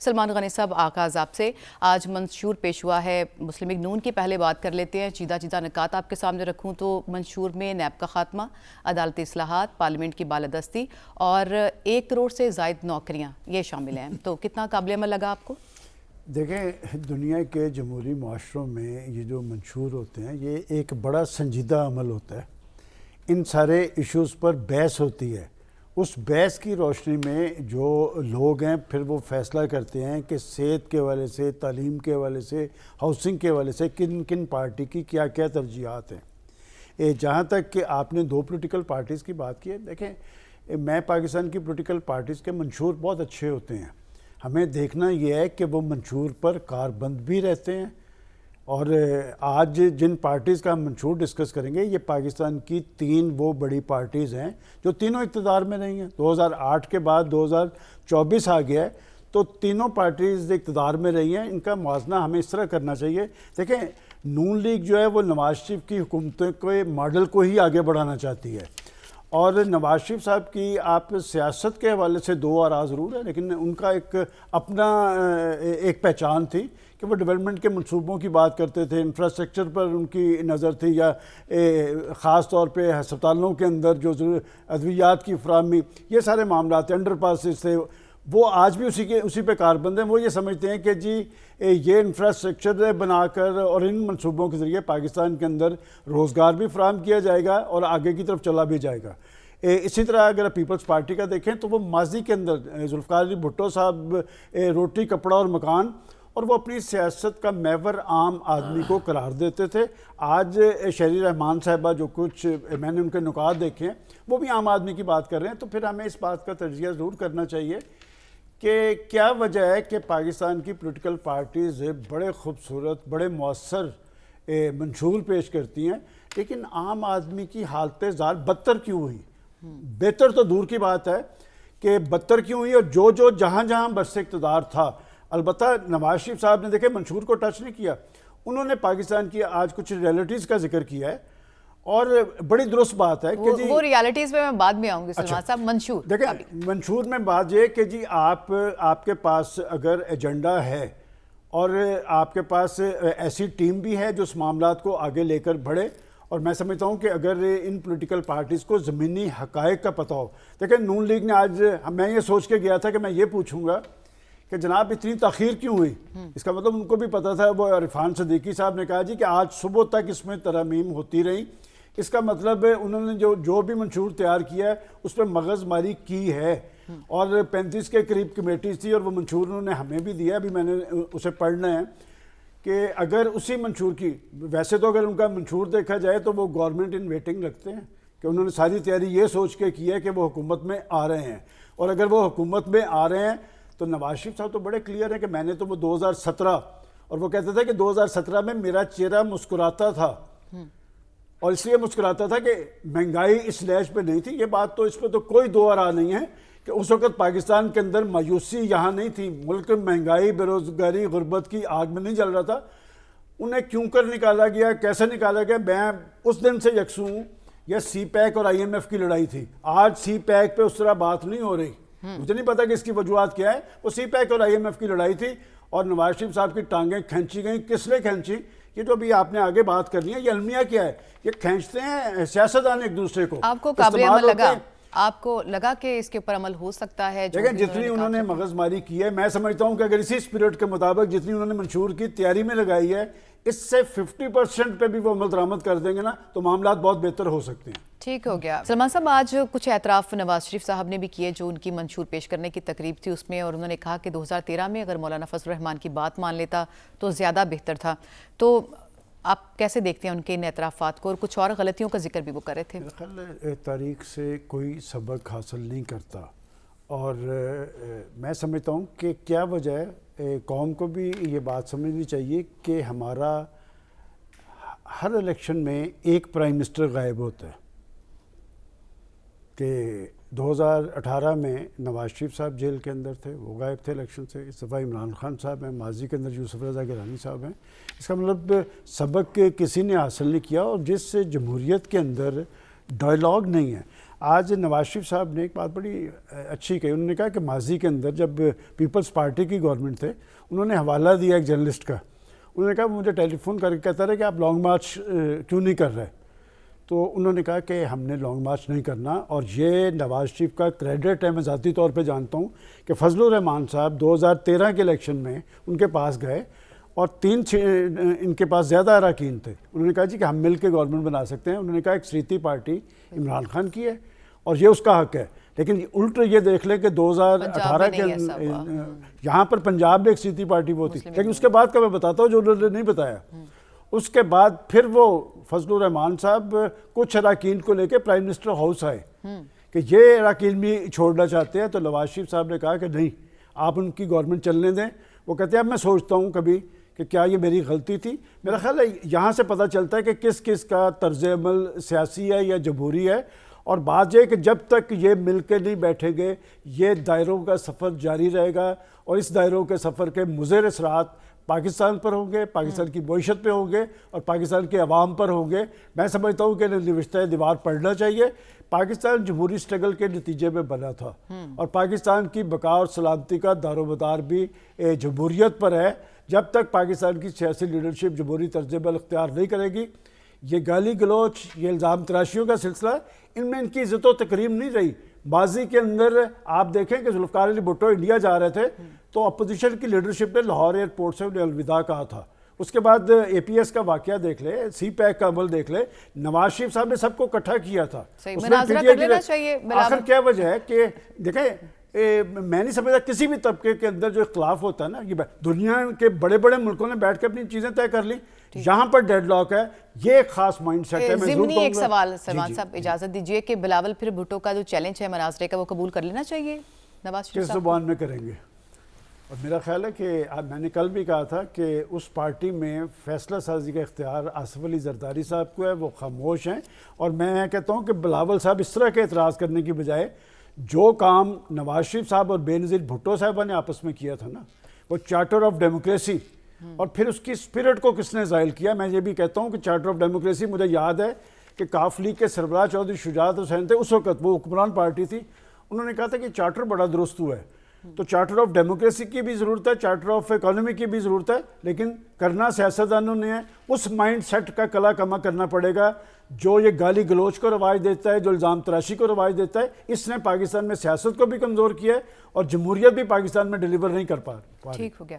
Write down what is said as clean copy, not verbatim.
سلمان غنی صاحب، آغاز آپ سے. آج منشور پیش ہوا ہے مسلم لیگ نون کی. پہلے بات کر لیتے ہیں. چیدہ نکات آپ کے سامنے رکھوں تو منشور میں نیب کا خاتمہ، عدالتی اصلاحات، پارلیمنٹ کی بالادستی اور 1 کروڑ سے زائد نوکریاں یہ شامل ہیں. تو کتنا قابل عمل لگا آپ کو؟ دیکھیں، دنیا کے جمہوری معاشروں میں یہ جو منشور ہوتے ہیں یہ ایک بڑا سنجیدہ عمل ہوتا ہے. ان سارے ایشوز پر بحث ہوتی ہے. اس بحث کی روشنی میں جو لوگ ہیں پھر وہ فیصلہ کرتے ہیں کہ صحت کے حوالے سے، تعلیم کے حوالے سے، ہاؤسنگ کے حوالے سے کن کن پارٹی کی کیا کیا ترجیحات ہیں. جہاں تک کہ آپ نے 2 پولیٹیکل پارٹیز کی بات کی ہے، دیکھیں میں پاکستان کی پولیٹیکل پارٹیز کے منشور بہت اچھے ہوتے ہیں. ہمیں دیکھنا یہ ہے کہ وہ منشور پر کاربند بھی رہتے ہیں. اور آج جن پارٹیز کا ہم منشور ڈسکس کریں گے یہ پاکستان کی 3 وہ بڑی پارٹیز ہیں جو تینوں اقتدار میں رہی ہیں. 2008 کے بعد 2024 آ گیا ہے تو تینوں پارٹیز اقتدار میں رہی ہیں. ان کا موازنہ ہمیں اس طرح کرنا چاہیے. دیکھیں، نون لیگ جو ہے وہ نواز شریف کی حکومتوں کے ماڈل کو ہی آگے بڑھانا چاہتی ہے. اور نواز شریف صاحب کی آپ سیاست کے حوالے سے 2 آراء ضرور ہے، لیکن ان کا اپنا ایک پہچان تھی کہ وہ ڈیولپمنٹ کے منصوبوں کی بات کرتے تھے. انفراسٹرکچر پر ان کی نظر تھی، یا خاص طور پہ ہسپتالوں کے اندر جو ادویات کی فراہمی، یہ سارے معاملات انڈر پاسز تھے. وہ آج بھی اسی پہ کاربند ہیں. وہ یہ سمجھتے ہیں کہ جی یہ انفراسٹرکچر بنا کر اور ان منصوبوں کے ذریعے پاکستان کے اندر روزگار بھی فراہم کیا جائے گا اور آگے کی طرف چلا بھی جائے گا. اسی طرح اگر پیپلز پارٹی کا دیکھیں تو وہ ماضی کے اندر ذوالفقار علی بھٹو صاحب روٹی کپڑا اور مکان، اور وہ اپنی سیاست کا محور عام آدمی کو قرار دیتے تھے. آج شہری رحمان صاحبہ جو کچھ میں نے ان کے نکات دیکھے ہیں وہ بھی عام آدمی کی بات کر رہے ہیں. تو پھر ہمیں اس بات کا تجزیہ ضرور کرنا چاہیے کہ کیا وجہ ہے کہ پاکستان کی پولیٹیکل پارٹیز بڑے خوبصورت، بڑے مؤثر منشور پیش کرتی ہیں، لیکن عام آدمی کی حالت زار بدتر کیوں ہوئی؟ بہتر تو دور کی بات ہے کہ بدتر کیوں ہوئی. اور جو جہاں برس اقتدار تھا، البتہ نواز شریف صاحب نے دیکھے منشور کو ٹچ نہیں کیا. انہوں نے پاکستان کی آج کچھ ریئلٹیز کا ذکر کیا ہے، اور بڑی درست بات ہے کہ وہ ریئلٹیز میں بعد میں آؤں گی. سلمان صاحب، منشور دیکھیں، منشور میں بات یہ کہ جی آپ کے پاس اگر ایجنڈا ہے اور آپ کے پاس ایسی ٹیم بھی ہے جو اس معاملات کو آگے لے کر بڑھے، اور میں سمجھتا ہوں کہ اگر ان پولیٹیکل پارٹیز کو زمینی حقائق کا پتہ ہو. دیکھیں، نون لیگ نے آج، میں یہ سوچ کے گیا تھا کہ میں یہ پوچھوں گا کہ جناب اتنی تاخیر کیوں ہوئی. اس کا مطلب ان کو بھی پتہ تھا. وہ عرفان صدیقی صاحب نے کہا جی کہ آج صبح تک اس میں ترامیم ہوتی رہی. اس کا مطلب انہوں نے جو بھی منشور تیار کیا ہے اس پہ مغز ماری کی ہے. اور 35 کے قریب کمیٹیز تھی، اور وہ منشور انہوں نے ہمیں بھی دیا. ابھی میں نے اسے پڑھنا ہے کہ اگر اسی منشور کی، ویسے تو اگر ان کا منشور دیکھا جائے تو وہ گورنمنٹ ان ویٹنگ رکھتے ہیں کہ انہوں نے ساری تیاری یہ سوچ کے کی ہے کہ وہ حکومت میں آ رہے ہیں. اور اگر وہ حکومت میں آ رہے ہیں تو نواز شریف صاحب تو بڑے کلیئر ہیں کہ میں نے تو وہ 2017، اور وہ کہتے تھے کہ 2017 میں میرا چہرہ مسکراتا تھا، اور اس لیے مسکراتا تھا کہ مہنگائی اس لیج پہ نہیں تھی. یہ بات تو اس پہ تو کوئی 2 آراء نہیں ہے کہ اس وقت پاکستان کے اندر مایوسی یہاں نہیں تھی. ملک مہنگائی، بے روزگاری، غربت کی آگ میں نہیں جل رہا تھا. انہیں کیوں کر نکالا گیا، کیسے نکالا گیا؟ میں اس دن سے یکسوں ہوں. یہ سی پیک اور IMF کی لڑائی تھی. آج سی پیک پہ اس طرح بات نہیں ہو رہی. مجھے نہیں پتا کہ اس کی وجوہات کیا ہے. وہ سی پیک اور IMF کی لڑائی تھی، اور نواز شریف صاحب کی ٹانگیں کھینچی گئیں. کس نے کھینچی؟ یہ جو ابھی آپ نے آگے بات کرنی ہے، یہ المیہ کیا ہے؟ یہ کھینچتے ہیں سیاستدان ایک دوسرے کو. آپ کو قابل عمل لگا؟ آپ کو لگا کہ اس کے اوپر عمل ہو سکتا ہے؟ دیکھیں، جتنی انہوں نے مغز ماری کی ہے، میں سمجھتا ہوں کہ اگر اسی اسپرٹ کے مطابق جتنی انہوں نے منشور کی تیاری میں لگائی ہے، اس سے 50% پہ بھی وہ عمل درآمد کر دیں گے نا تو معاملات بہت بہتر ہو سکتے ہیں. ٹھیک ہو گیا. سلمان صاحب، آج کچھ اعتراف نواز شریف صاحب نے بھی کیے جو ان کی منشور پیش کرنے کی تقریب تھی اس میں، اور انہوں نے کہا کہ 2013 میں اگر مولانا فضل الرحمان کی بات مان لیتا تو زیادہ بہتر تھا. تو آپ کیسے دیکھتے ہیں ان کے ان اعترافات کو؟ اور کچھ اور غلطیوں کا ذکر بھی وہ کر رہے تھے. میرے تاریخ سے کوئی سبق حاصل نہیں کرتا، اور میں سمجھتا ہوں کہ کیا وجہ ہے. قوم کو بھی یہ بات سمجھنی چاہیے کہ ہمارا ہر الیکشن میں ایک پرائم منسٹر غائب ہوتا ہے. کہ 2018 میں نواز شریف صاحب جیل کے اندر تھے، وہ غائب تھے الیکشن سے. اس دفعہ عمران خان صاحب ہیں، ماضی کے اندر یوسف رضا گیلانی صاحب ہیں. اس کا مطلب سبق کسی نے حاصل نہیں کیا. اور جس جمہوریت کے اندر ڈائلاگ نہیں ہے. آج نواز شریف صاحب نے ایک بات بڑی اچھی کہی. انہوں نے کہا کہ ماضی کے اندر جب پیپلز پارٹی کی گورنمنٹ تھے, انہوں نے حوالہ دیا ایک جرنلسٹ کا. انہوں نے کہا مجھے ٹیلی فون کر کے کہتا رہا کہ آپ لانگ مارچ کیوں نہیں کر رہے. تو انہوں نے کہا کہ ہم نے لانگ مارچ نہیں کرنا, اور یہ نواز شریف کا کریڈٹ ہے. میں ذاتی طور پہ جانتا ہوں کہ فضل الرحمان صاحب 2013 کے الیکشن میں ان کے پاس گئے اور ان کے پاس زیادہ اراکین تھے. انہوں نے کہا جی کہ ہم مل کے گورنمنٹ بنا سکتے ہیں. انہوں نے کہا ایک سریتی پارٹی عمران خان کی ہے اور یہ اس کا حق ہے. لیکن الٹ یہ دیکھ لیں کہ 2018 کے یہاں پر پنجاب میں ایک سریتی پارٹی وہ تھی, لیکن اس کے بعد کا میں بتاتا ہوں جو انہوں نے نہیں بتایا. اس کے بعد پھر وہ فضل الرحمان صاحب کچھ اراکین کو لے کے پرائم منسٹر ہاؤس آئے کہ یہ اراکین بھی چھوڑنا چاہتے ہیں. تو نواز شریف صاحب نے کہا کہ نہیں, آپ ان کی گورنمنٹ چلنے دیں. وہ کہتے ہیں اب میں سوچتا ہوں کبھی کہ کیا یہ میری غلطی تھی. میرا خیال ہے یہاں سے پتہ چلتا ہے کہ کس کس کا طرز عمل سیاسی ہے یا جمہوری ہے. اور بات یہ کہ جب تک یہ مل کے نہیں بیٹھیں گے یہ دائروں کا سفر جاری رہے گا, اور اس دائروں کے سفر کے مضر اثرات پاکستان پر ہوں گے, پاکستان کی معیشت پہ ہوں گے, اور پاکستان کے عوام پر ہوں گے. میں سمجھتا ہوں کہ نوشتہ دیوار پڑھنا چاہیے. پاکستان جمہوری سٹرگل کے نتیجے میں بنا تھا, اور پاکستان کی بقا اور سلامتی کا دار و مدار بھی جمہوریت پر ہے. جب تک پاکستان کی سیاسی لیڈرشپ جمہوری طرز عمل اختیار نہیں کرے گی, یہ گالی گلوچ, یہ الزام تراشیوں کا سلسلہ, ان میں ان کی عزت و تکریم نہیں رہی. ماضی کے اندر آپ دیکھیں کہ ذوالفقار علی بھٹو انڈیا جا رہے تھے تو اپوزیشن کی لیڈرشپ نے لاہور ایئرپورٹ سے انہیں الوداع کہا تھا. اس کے بعد اے پی ایس کا واقعہ دیکھ لے, سی پیک کا عمل دیکھ لے, نواز شریف صاحب نے سب کو اکٹھا کیا تھا. مناظرہ کر لینا چاہیے. آخر کیا وجہ ہے کہ دیکھیں میں نہیں سمجھتا کسی بھی طبقے کے اندر جو اختلاف ہوتا ہے نا, یہ دنیا کے بڑے بڑے ملکوں نے بیٹھ کے اپنی چیزیں طے کر لی, یہاں پر ڈیڈ لاک ہے. یہ ایک خاص مائنڈ سیٹ ہے. ضمنی ایک سوال سلمان صاحب اجازت دیجئے کہ بلاول پھر بھٹو کا جو چیلنج ہے مناظرے کا وہ قبول کر لینا چاہیے نواز شریف کس زبان میں کریں گے. اور میرا خیال ہے کہ میں نے کل بھی کہا تھا کہ اس پارٹی میں فیصلہ سازی کا اختیار آصف علی زرداری صاحب کو ہے, وہ خاموش ہیں. اور میں کہتا ہوں کہ بلاول صاحب اس طرح کے اعتراض کرنے کی بجائے جو کام نواز شریف صاحب اور بے نظیر بھٹو صاحبہ نے آپس میں کیا تھا نا, وہ چارٹر آف ڈیموکریسی, اور پھر اس کی اسپرٹ کو کس نے زائل کیا. میں یہ بھی کہتا ہوں کہ چارٹر آف ڈیموکریسی, مجھے یاد ہے کہ کاف لیگ کے سربراہ چودھری شجاعت حسین تھے اس وقت, وہ حکمران پارٹی تھی. انہوں نے کہا تھا کہ چارٹر بڑا درست ہوا ہے. تو چارٹر آف ڈیموکریسی کی بھی ضرورت ہے, چارٹر آف اکانومی کی بھی ضرورت ہے, لیکن کرنا سیاستدانوں نے ہے. اس مائنڈ سیٹ کا کلا کما کرنا پڑے گا جو یہ گالی گلوچ کو رواج دیتا ہے, جو الزام تراشی کو رواج دیتا ہے. اس نے پاکستان میں سیاست کو بھی کمزور کیا ہے اور جمہوریت بھی پاکستان میں ڈیلیور نہیں کر پا رہی. ٹھیک ہو گیا.